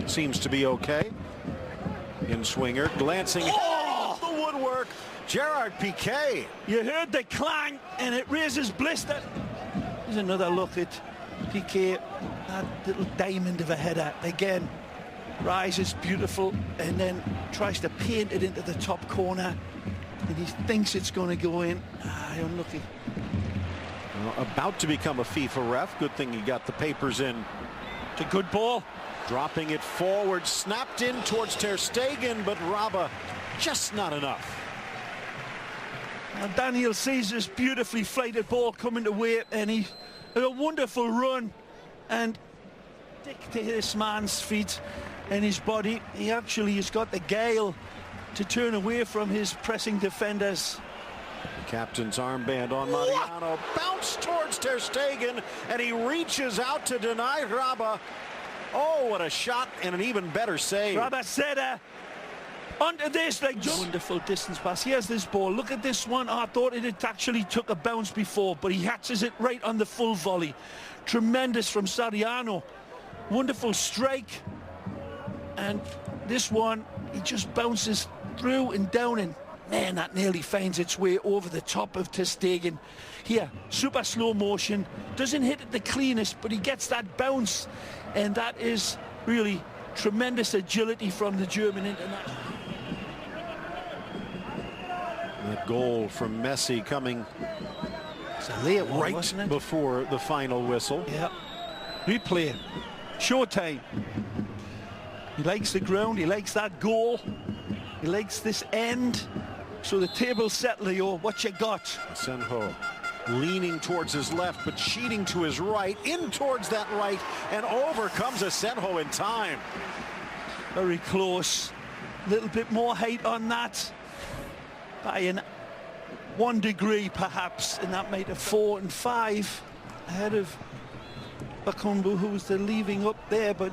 seems to be okay. In swinger, glancing off the woodwork. Gerard Piqué. You heard the clang, and it raises blister. Here's another look at Piqué. That little diamond of a header again. Rises beautiful, and then tries to paint it into the top corner. And he thinks it's going to go in. Unlucky. Well, about to become a FIFA ref. Good thing he got the papers in. It's a good ball. Dropping it forward, snapped in towards Ter Stegen, but Raba just not enough. Now Daniel sees this beautifully flighted ball coming away, and he had a wonderful run and stick to this man's feet and his body. He actually has got the gale to turn away from his pressing defenders. The captain's armband on Mariano. Bounce towards Ter Stegen, and he reaches out to deny Raba. Oh, what a shot, and an even better save. Raba said onto this, like just wonderful distance pass. Here's this ball. Look at this one. I thought it had actually took a bounce before, but he hatches it right on the full volley. Tremendous from Soriano. Wonderful strike. And this one, he just bounces through and down, and man, that nearly finds its way over the top of Ter Stegen. Here, super slow motion. Doesn't hit it the cleanest, but he gets that bounce. And that is really tremendous agility from the German international. That goal from Messi coming right before the final whistle. Yeah. Replay. Showtime. He likes the ground. He likes that goal. He likes this end. So the table's set, Leo. What you got? Senho leaning towards his left, but cheating to his right, in towards that right, and over comes Senho in time. Very close. A little bit more height on that. By 1 degree, perhaps, and that made it 4 and 5 ahead of Bakumbu, who was the leaving up there, but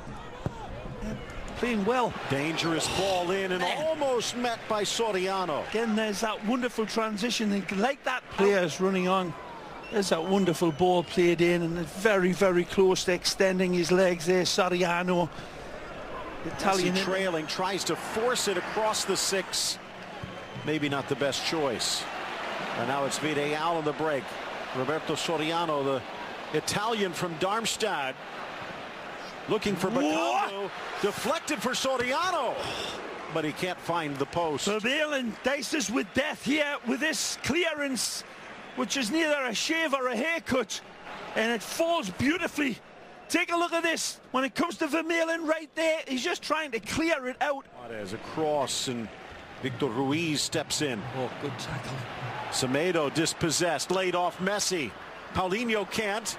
playing well. Dangerous ball in and almost met by Soriano. Again, there's that wonderful transition. And like that player's running on. There's that wonderful ball played in, and very, very close to extending his legs there. Soriano, the Italian trailing, tries to force it across the 6. Maybe not the best choice. And now it's Villarreal on the break. Roberto Soriano, the Italian from Darmstadt, looking for Bakumbu. Deflected for Soriano, but he can't find the post. Vermaelen dices with death here with this clearance, which is neither a shave or a haircut, and it falls beautifully. Take a look at this. When it comes to Vermaelen right there, he's just trying to clear it out. Suarez across, and Victor Ruiz steps in. Oh, good tackle. Semedo dispossessed, laid off Messi. Paulinho can't.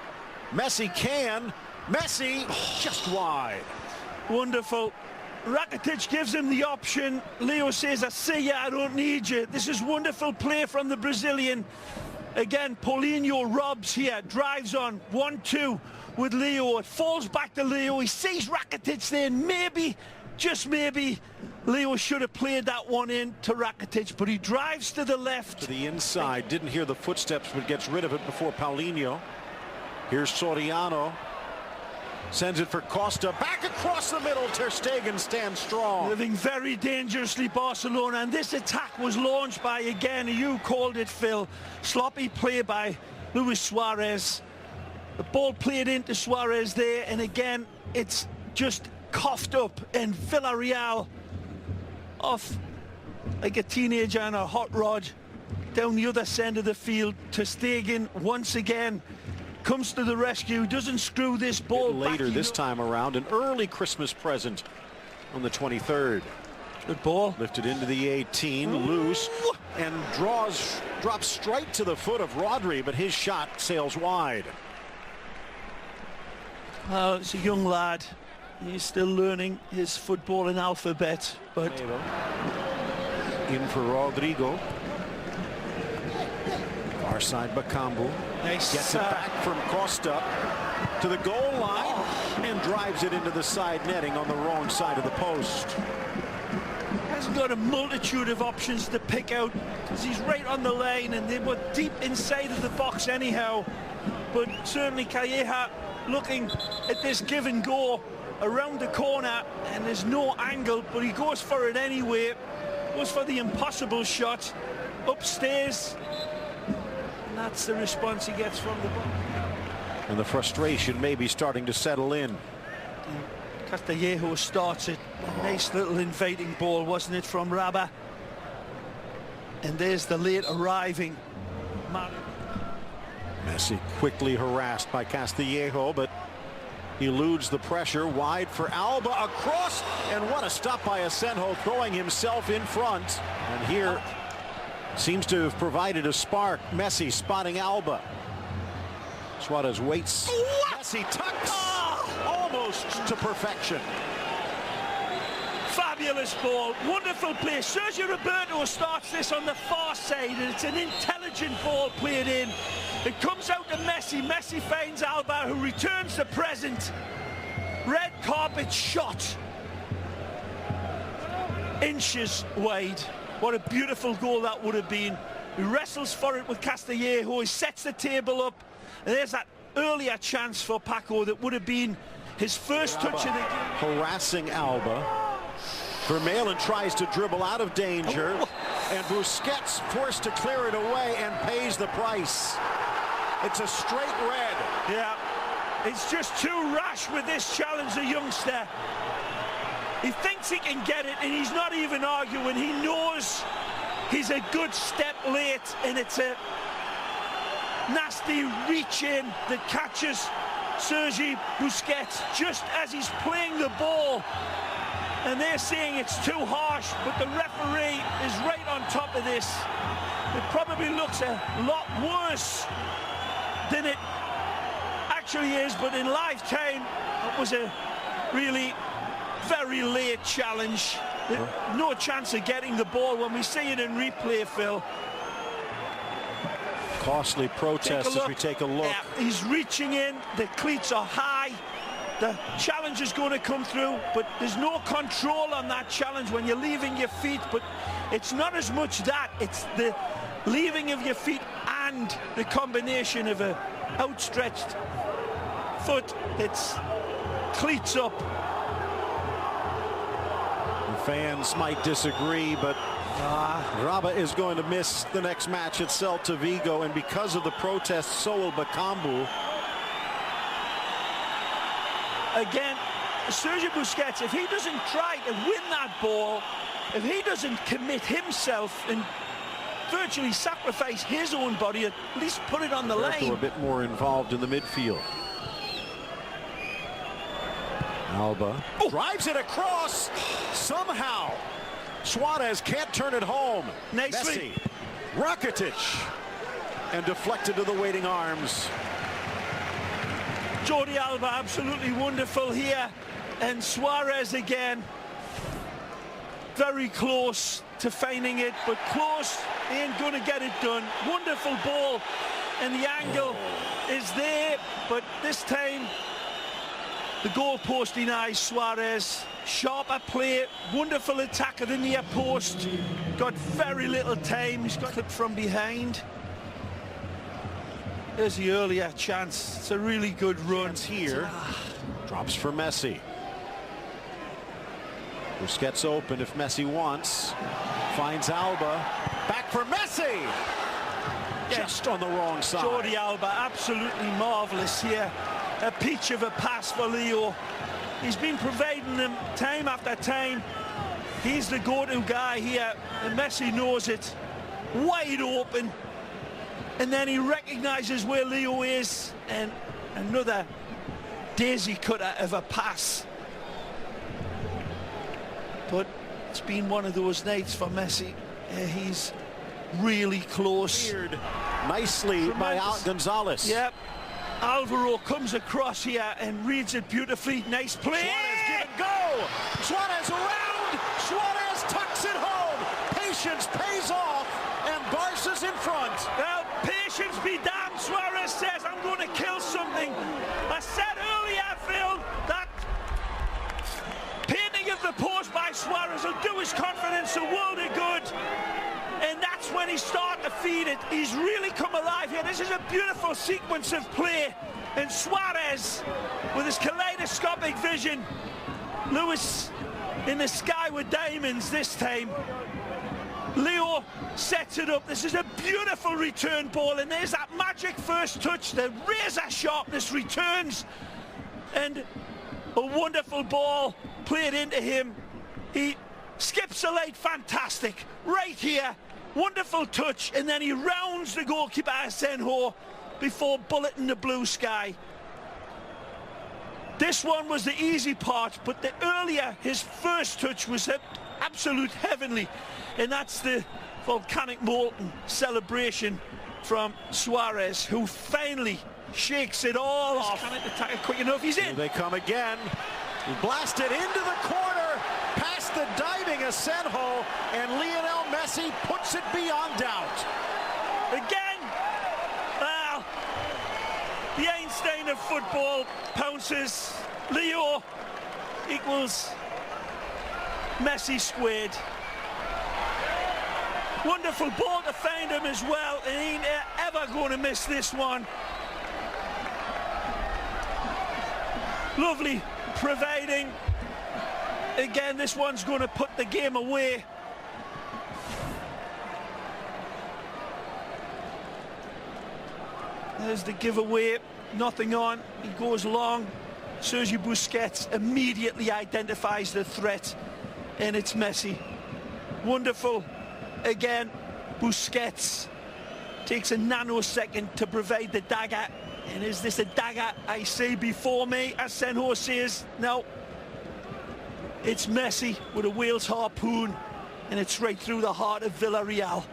Messi can. Messi just wide. Wonderful. Rakitic gives him the option. Leo says, I see ya, I don't need you. This is wonderful play from the Brazilian. Again, Paulinho robs here, drives on 1-2 with Leo. It falls back to Leo. He sees Rakitic there. Maybe, just maybe, Leo should have played that one in to Rakitic, but he drives to the left. To the inside. Didn't hear the footsteps, but gets rid of it before Paulinho. Here's Soriano. Sends it for Costa, back across the middle. Ter Stegen stands strong. Living very dangerously, Barcelona, and this attack was launched by, again, you called it, Phil, sloppy play by Luis Suarez. The ball played into Suarez there, and again, it's just coughed up, and Villarreal off like a teenager on a hot rod down the other end of the field. Ter Stegen once again comes to the rescue, doesn't screw this ball later back. This time around, an early Christmas present on the 23rd. Good ball. Lifted into the 18, loose, and drops straight to the foot of Rodri, but his shot sails wide. Well, it's a young lad. He's still learning his footballing alphabet, but in for Rodrigo. Far side Bakumbu. Nice. Gets it back from Costa to the goal line and drives it into the side netting on the wrong side of the post. Hasn't got a multitude of options to pick out because he's right on the line, and they were deep inside of the box anyhow. But certainly Calleja looking at this give and go around the corner, and there's no angle, but he goes for it anyway. Goes for the impossible shot upstairs, and that's the response he gets from the ball. And the frustration may be starting to settle in. Castillejo starts it. A nice little inviting ball, wasn't it, from Raba? And there's the late arriving Messi quickly harassed by Castillejo, but he eludes the pressure. Wide for Alba, across, and what a stop by Asenjo, throwing himself in front. And here seems to have provided a spark. Messi spotting Alba. Suarez waits. What? Messi tucks almost to perfection. Fabulous ball, wonderful play. Sergio Roberto starts this on the far side, and it's an intelligent ball played in. It comes out to Messi. Messi finds Alba, who returns the present. Red carpet shot. Inches wide. What a beautiful goal that would have been. He wrestles for it with Castillejo. He sets the table up. And there's that earlier chance for Paco that would have been his first touch of the game. Harassing Alba. Vermaelen tries to dribble out of danger, and Busquets forced to clear it away and pays the price. It's a straight red. Yeah, it's just too rash with this challenge, the youngster. He thinks he can get it, and he's not even arguing. He knows he's a good step late, and it's a nasty reach in that catches Sergi Busquets just as he's playing the ball. And they're saying it's too harsh, but the referee is right on top of this. It probably looks a lot worse than it actually is, but in live time, it was a really very late challenge. No chance of getting the ball when we see it in replay, Phil. Costly protest as we take a look. Yeah, he's reaching in, the cleats are high. The challenge is going to come through, but there's no control on that challenge when you're leaving your feet. But it's not as much that, it's the leaving of your feet and the combination of an outstretched foot. It's cleats up. The fans might disagree, but Raba is going to miss the next match at Celta Vigo, and because of the protests, so will Bakambu. Again, Sergio Busquets, if he doesn't try to win that ball, if he doesn't commit himself and virtually sacrifice his own body, at least put it on the lane. A bit more involved in the midfield. Alba drives it across. Somehow, Suarez can't turn it home. Nicely. Messi, Rakitic, and deflected to the waiting arms. Jordi Alba absolutely wonderful here, and Suarez again very close to finding it, but close, he ain't gonna get it done. Wonderful ball, and the angle is there, but this time the goalpost denies Suarez. Sharper play, wonderful attack at the near post, got very little time. He's got clipped from behind. There's the earlier chance. It's a really good run here. Drops for Messi. Busquets open if Messi wants. Finds Alba. Back for Messi. Just on the wrong side. Jordi Alba absolutely marvelous here. A peach of a pass for Leo. He's been providing them time after time. He's the go-to guy here, and Messi knows it. Wide open. And then he recognizes where Leo is, and another daisy cutter of a pass. But it's been one of those nights for Messi. He's really close. Nicely by Gonzalez. Yep. Alvaro comes across here and reads it beautifully. Nice play. Suarez, give it go. Suarez around. Suarez tucks it home. Patience pays off, and Barca's in front. Well, patience be damned, Suarez says, I'm going to kill something. I said earlier, Phil, that painting of the post by Suarez will do his confidence a world of good. And that's when he started to feed it. He's really come alive here. This is a beautiful sequence of play. And Suarez, with his kaleidoscopic vision, Lewis in the sky with diamonds this time. Leo sets it up. This is a beautiful return ball, and there's that magic first touch. The razor sharpness returns, and a wonderful ball played into him. He skips a late, fantastic. Right here, wonderful touch, and then he rounds the goalkeeper Asenjo before bulleting the blue sky. This one was the easy part, but the earlier, his first touch was absolute heavenly, and that's the volcanic molten celebration from Suarez, who finally shakes it all off. Can't attack it quick enough. He's in. Here they come again. He blasted into the corner, past the diving Asenjo, and Lionel Messi puts it beyond doubt. Again, well, the Einstein of football pounces. Leo equals Messi squared. Wonderful ball to find him as well, and he ain't ever going to miss this one. Lovely providing. Again, this one's going to put the game away. There's the giveaway, nothing on. He goes long. Sergio Busquets immediately identifies the threat, and it's Messi. Wonderful. Again, Busquets takes a nanosecond to provide the dagger. And is this a dagger I see before me? Asenjo says no. It's Messi with a whale's harpoon, and it's right through the heart of Villarreal.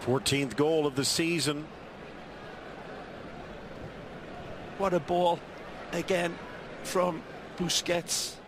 14th goal of the season. What a ball again from Busquets.